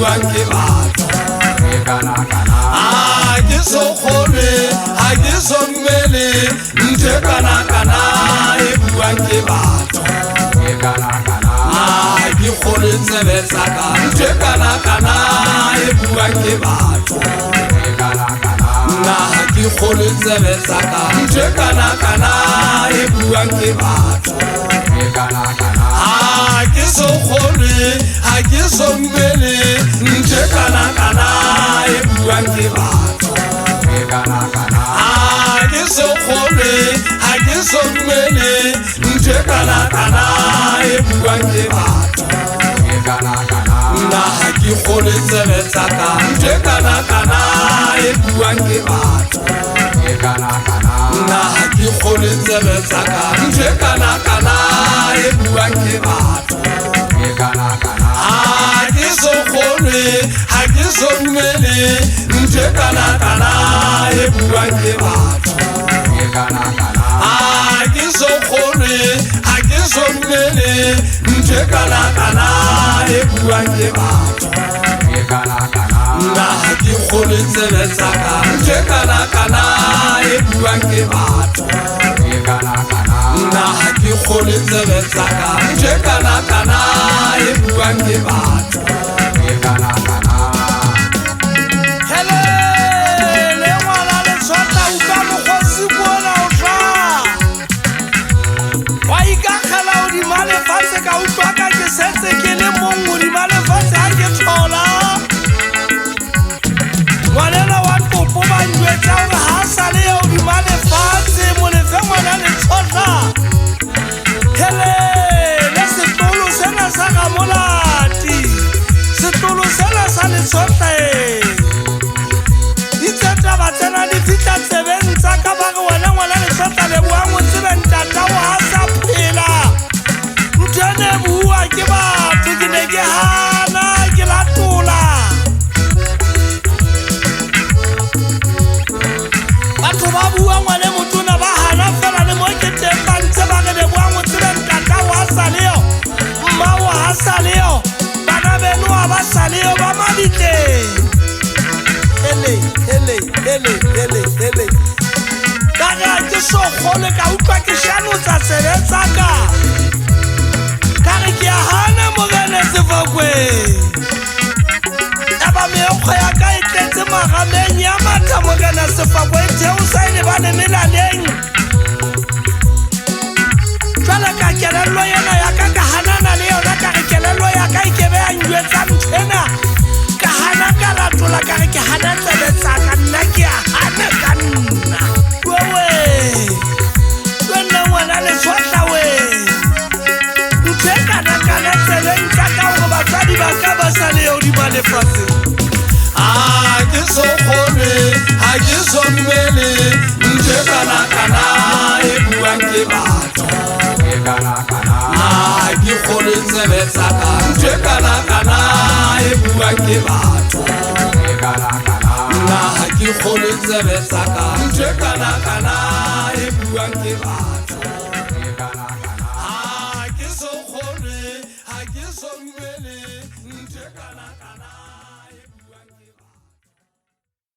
buang ke batho a ke so kgone a ke so dumele ntho kana e buang ke batho a ke kgone tsebe tsa ka ntho kana e buang ke batho na ke kgone tsebe tsa ka ntho kana e buang ke batho a ke so kgone a ke so dumele ntho kana e buang ke batho a ke so kgone a ke so dumele ntho kana e buang ke batho na ke kgone tsebe tsa ka ntho kana e buang ke batho na ke kgone tsebe tsa ka ntho kana e buang ke batho a ke so kgone a ke so dumele ntho kana e buang ke batho a ke so kgone a ke so dumele ntho kana e buang ke batho na ke kgone tsebe tsa ka ntho kana e buang ke batho na ke kgone tsebe tsa ka ntho kana e buang ke batho hele le ngwana le tshwata utlwa mokgosi bona o tla wa ikakgela hodima lefatshe ka utlwa ka ke setse ke le mong hodima lefatshe ha ke thola ngwanela wa topo ba njwetsa hore ha sa le hodima lefatshe molefe ngwana le tshotla hele le setolo sena sa gamolati setolo sena sa letshotla ditsetaba tsena di fitla tsebeng tsa ka ba re wena ngwana letshotla le buang o tsebe ntata o ha sa phela ntho ene bua ke batho ke ne ke hana ke latola batho ba bua ngwane motona ba hana fela le mo ke teng ba ntse ba re le buang o tsebe ntata o ha sa leo mma o ha sa leo bana beno a ba sa leo ba mabitleng hele ka ga ke so kgole ka utlwa ke shanotsa sebetsa ka re ke a hana mogene sefokwe eba meokgo ya ka e tletse magameng ya matha mogena sefokwe theo sa e lebane melaleng jwale ka kelello yena ya ka ka hanana le yona ka re kelello ya ka e kebe ya njwetsa nthwena ka hana ka latola ka re ke hana tsebetsa ka nna ke a hana ka nna wena ngwana le tshwatla we nthe kana tsebeng tsa ka hore batswadi ba ka ba sa le hodima lefatshe a ke so kgone a ke so dumele ntho kana e buang ke batho a ke kgone tsebe tsa ka ntho kana e buang ke batho na ke kgone tsebe tsa ka ntho kana e buang ke batho a ke so kgone a ke so dumele ntho kana